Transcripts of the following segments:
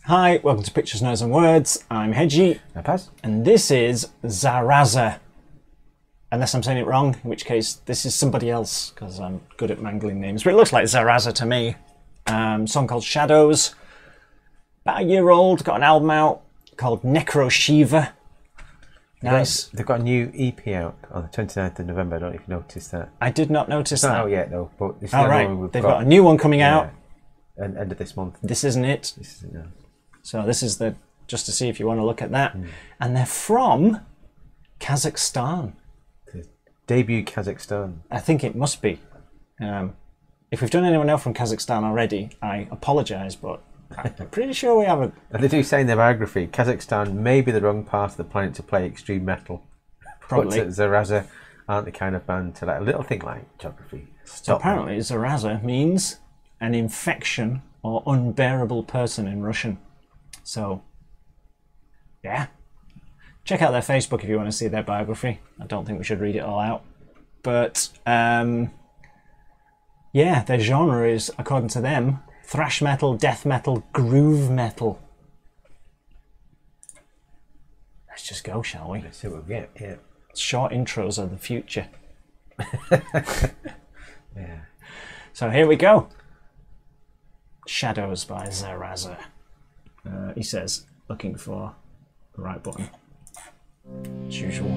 Hi, welcome to Pictures, Nerds and Words. I'm Hedgy. I'm Paz. And this is ZaRRaZa. Unless I'm saying it wrong, in which case this is somebody else, because I'm good at mangling names. But it looks like ZaRRaZa to me. Song called Shadows. About a year old, got an album out called Necro Shiva. Nice. They've got a new EP out on the 29th of November. I don't know if you noticed that. I did not notice It's that. not out yet though, but it's Oh, right. They've got a new one coming out. And end of this month. This isn't it. This isn't it. So this is the, just to see if you want to look at that. And they're from Kazakhstan. The debut Kazakhstan. I think it must be. If we've done anyone else from Kazakhstan already, I apologise, but I'm pretty sure we haven't. And they do say in their biography, Kazakhstan may be the wrong part of the planet to play extreme metal. Probably. But ZaRRaZa aren't the kind of band to let a little thing like geography So apparently ZaRRaZa means an infection or unbearable person in Russian. So, yeah. Check out their Facebook if you want to see their biography. I don't think we should read it all out. But, yeah, their genre is, according to them, thrash metal, death metal, groove metal. Let's just go, shall we? Let's see what we get. Yeah. Short intros are the future. Yeah. So here we go. Shadows by ZaRRaZa. He says, looking for the right button. As usual.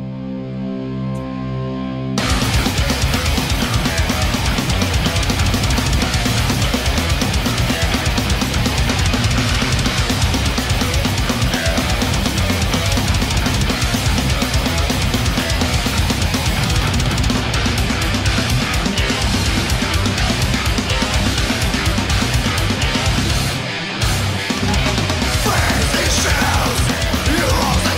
Crazy shadows, you lost the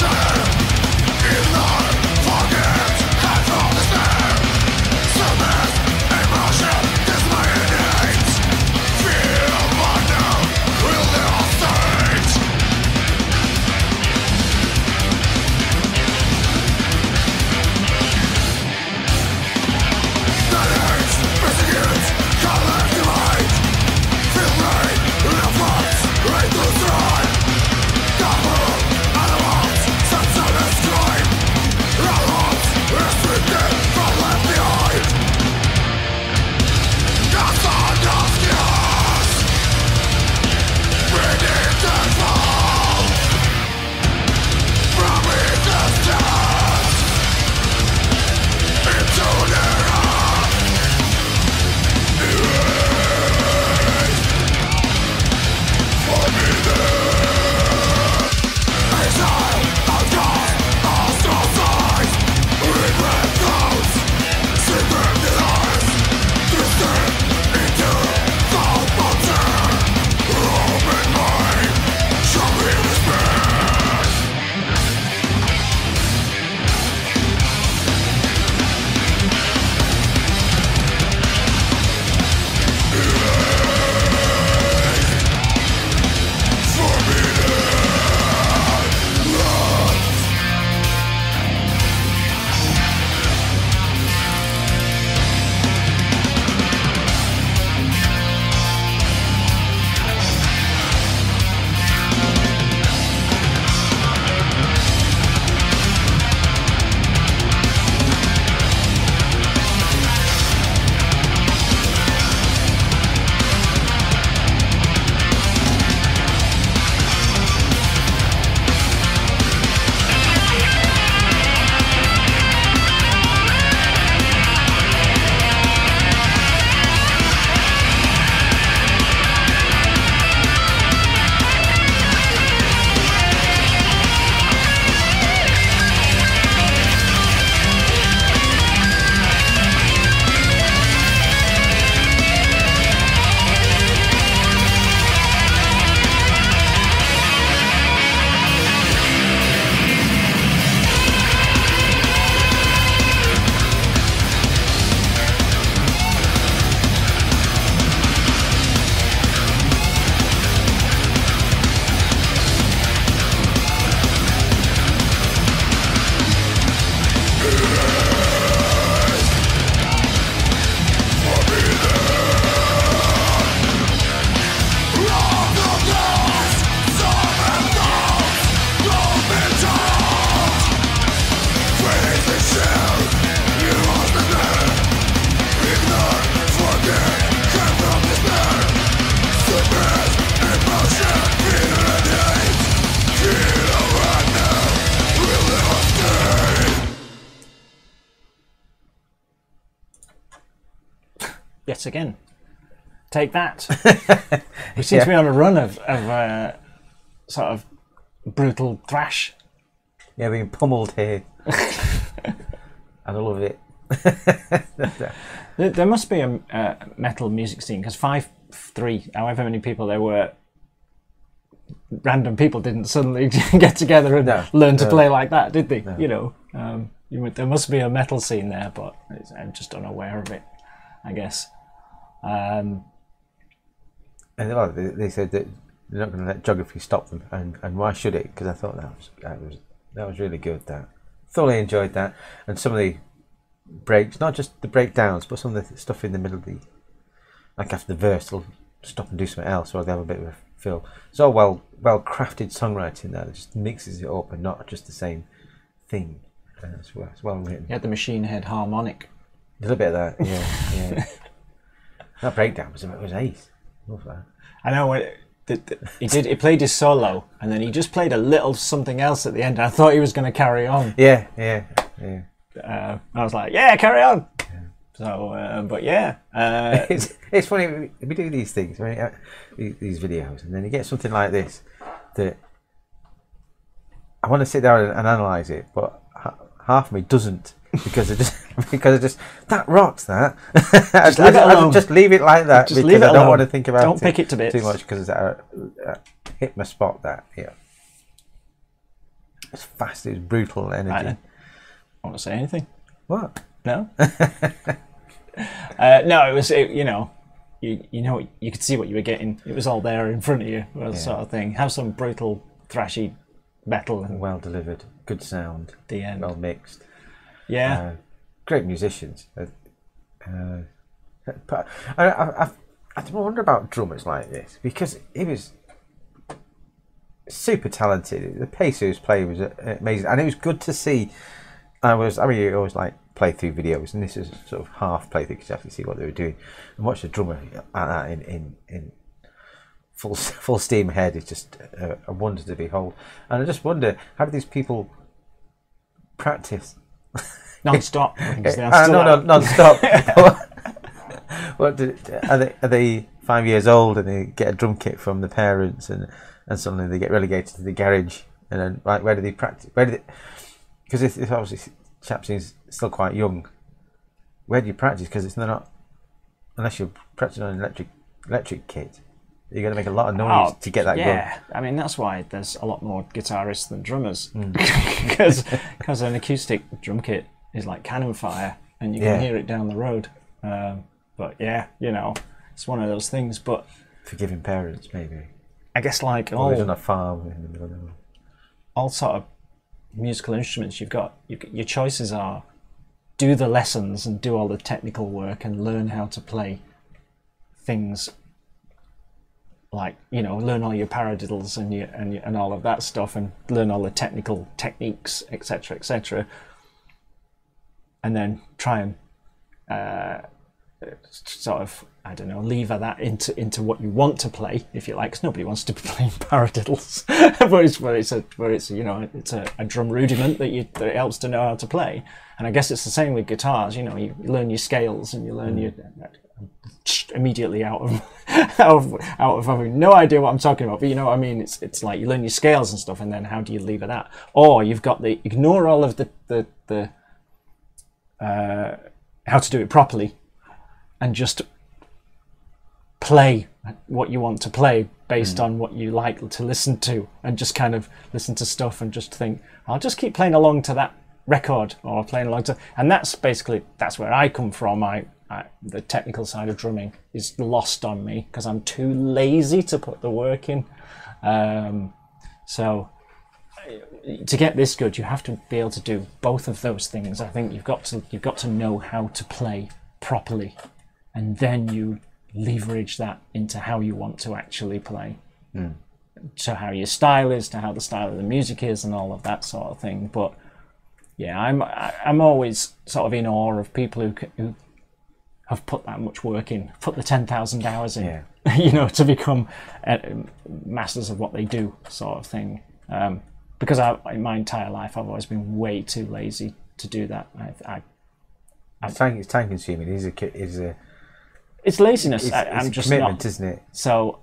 yet again. Take that. We seem to be on a run of sort of brutal thrash. Yeah, being pummeled here. And I love it. There must be a metal music scene, because 5-3, however many people there were, random people didn't suddenly get together and learn to play like that, did they? No. You know, there must be a metal scene there, but I'm just unaware of it, I guess. And they said that they're not going to let geography stop them, and why should it? Because I thought that was really good. That thoroughly enjoyed that, and some of the breaks, not just the breakdowns, but some of the stuff in the middle of the, like after the verse, they'll stop and do something else, or they'll have a bit of a fill. It's all well crafted songwriting there that just mixes it up and not just the same thing. It's well written. You had the machine head harmonic. A little bit of that, yeah. That breakdown was ace. Love that. I know he played his solo, and then he just played a little something else at the end. I thought he was going to carry on. Yeah. I was like, yeah, carry on. Yeah. So, but yeah, it's funny we do these things, right? These videos, and then you get something like this that I want to sit down and analyze it, but half of me doesn't, because it just that rocks. That I just leave it like that, just because I don't want to think about it. Don't pick it to bits too much, because it's hit my spot. That it's fast, it's brutal energy. I want to say anything? What? No. No, it was you know, you could see what you were getting. It was all there in front of you, sort of thing. Have some brutal, thrashy metal and well delivered, good sound. The end, well mixed. Yeah, great musicians. But I wonder about drummers like this, because he was super talented. The pace he was playing was amazing, and it was good to see. I always like play through videos, and this is sort of half play through because you have to see what they were doing, and watch the drummer in full steam ahead. It's just a wonder to behold. And I just wonder, how do these people practice non-stop? No, non-stop. Are they 5 years old and they get a drum kit from the parents, and suddenly they get relegated to the garage, and then where do they practice? Because it's obviously chap seems still quite young. Where do you practice? Because not, unless you're practicing on an electric kit, you're going to make a lot of noise to get that going. Yeah, I mean, that's why there's a lot more guitarists than drummers, because an acoustic drum kit is like cannon fire, and you can hear it down the road. But yeah, you know, it's one of those things. But forgiving parents, maybe. I guess like all on a farm in the middle of nowhere. All sort of musical instruments you've got, your choices are do the lessons and do all the technical work and learn how to play things, like, you know, learn all your paradiddles and all of that stuff, and learn all the technical techniques, etc., and then try and sort of, I don't know, lever that into what you want to play, if you like, because nobody wants to be playing paradiddles. but it's you know, it's a drum rudiment that it helps to know how to play. And I guess it's the same with guitars. You know, you learn your scales, and you learn your immediately out of having no idea what I'm talking about, but you know what I mean. It's like you learn your scales and stuff, and then how do you lever that? Or you've got the ignore all of the how to do it properly, and just play what you want to play based on what you like to listen to, and just kind of listen to stuff and just think, I'll just keep playing along to that record, or playing along to, and that's where I come from. The technical side of drumming is lost on me because I'm too lazy to put the work in. So to get this good, you have to be able to do both of those things. I think you've got to know how to play properly, and then you leverage that into how you want to actually play. To how your style is, to how the style of the music is, and all of that sort of thing. But yeah, I'm always sort of in awe of people who have put that much work in, put the 10,000 hours in, you know, to become masters of what they do, sort of thing. Because in my entire life, I've always been way too lazy to do that. It's time consuming. It's laziness. It's I'm a just commitment, not. isn't it? So,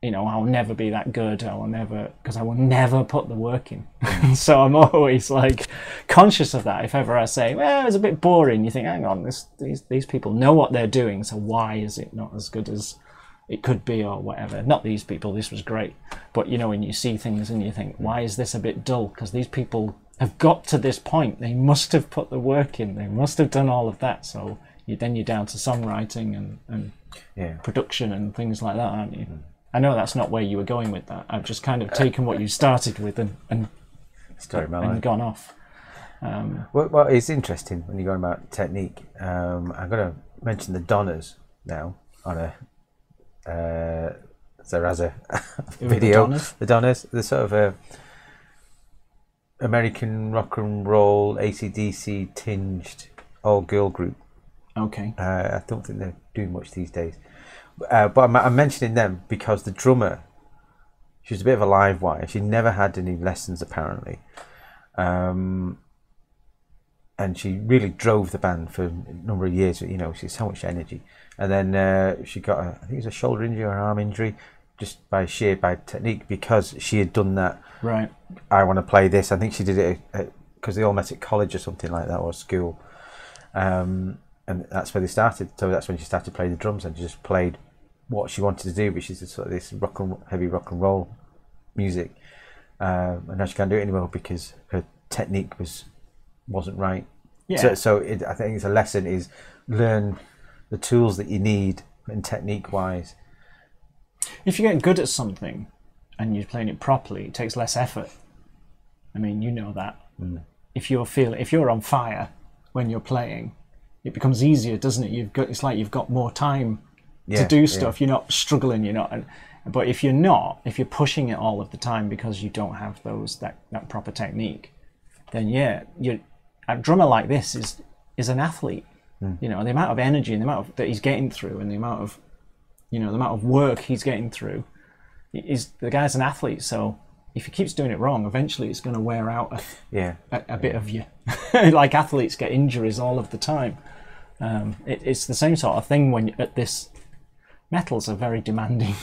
you know, I'll never be that good. I will never, because I will never put the work in. So I'm always like conscious of that. If ever I say, well, it's a bit boring, you think, hang on, these people know what they're doing, so why is it not as good as it could be or whatever? Not these people, this was great. But, you know, when you see things and you think, why is this a bit dull? Because these people have got to this point. They must have put the work in. They must have done all of that. So then you're down to songwriting and production and things like that, aren't you? I know that's not where you were going with that. I've just kind of taken what you started with and gone off. Well, it's interesting when you're going about technique. I'm going to mention the Donners now on a ZaRRaZa video. The Donners, the sort of a American rock and roll, AC/DC tinged all-girl group. Okay. I don't think they're doing much these days. But I'm mentioning them because the drummer, she was a bit of a live wire. She never had any lessons apparently, and she really drove the band for a number of years. You know, she's so much energy. And then she got I think it was a shoulder injury or an arm injury, just by sheer bad technique, because she had done that. Right. I want to play this. I think she did it because they all met at college or something like that, or school. And that's where they started. So that's when she started playing the drums, and just played what she wanted to do, which is sort of this heavy rock and roll music. And now she can't do it anymore because her technique wasn't right. Yeah. So I think it's a lesson: is learn the tools that you need and technique wise. If you get good at something and you're playing it properly, it takes less effort. I mean, you know that. If you're on fire when you're playing, it becomes easier, doesn't it? It's like you've got more time to do stuff. You're not struggling. You're not. But if you're pushing it all of the time because you don't have that proper technique, then a drummer like this is an athlete. You know, the amount of energy and the amount that he's getting through, and the amount of work he's getting through, the guy's an athlete. So if he keeps doing it wrong, eventually it's going to wear out a bit of you. Like athletes get injuries all of the time. It's the same sort of thing when at this. Metals are very demanding.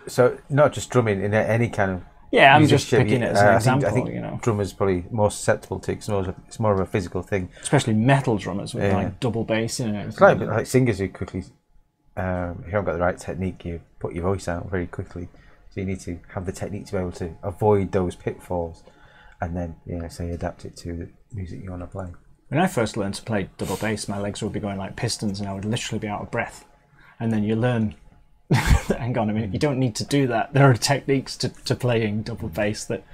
So not just drumming, in any kind of I'm just picking it as an example. I think drummers probably more susceptible to it, because it's more of a physical thing. Especially metal drummers with like double bass and everything. It's like singers who quickly, if you haven't got the right technique, you put your voice out very quickly. So you need to have the technique to be able to avoid those pitfalls, and then adapt it to the music you want to play. When I first learned to play double bass, my legs would be going like pistons, and I would literally be out of breath. And then you learn, hang on a minute, you don't need to do that. There are techniques to playing double bass that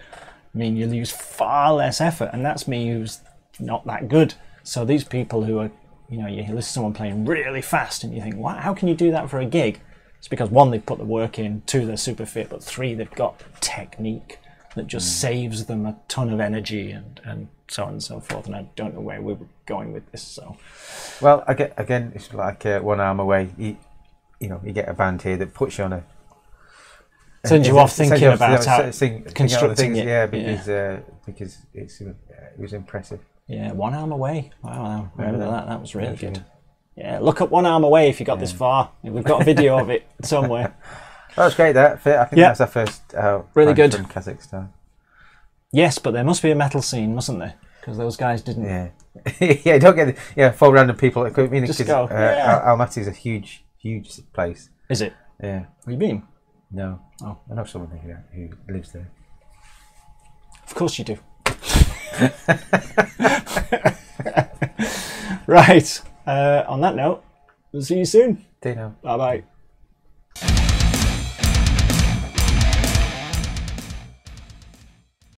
mean you'll use far less effort, and that's me who's not that good. So these people who are, you listen to someone playing really fast and you think, wow, how can you do that for a gig? It's because 1, they've put the work in, 2, they're super fit, but 3, they've got technique that just saves them a ton of energy and so on and so forth. And I don't know where we were going with this. So, well, again, it's like one arm away. You get a band here that puts you on sends you off thinking about how constructing it. Yeah, because it was impressive. Yeah, one arm away. Wow, remember that was really good. Yeah, look up One Arm Away if you got this far. We've got a video of it somewhere. That was great. I think that's our first really good from Kazakhstan. Yes, but there must be a metal scene, mustn't there? Because those guys didn't. Yeah, don't get full random people. I mean, just go. Almaty is a huge place. Is it? Yeah. Have you been? No. Oh, I know someone who lives there. Of course you do. Right. On that note, we'll see you soon. See you now. Bye bye.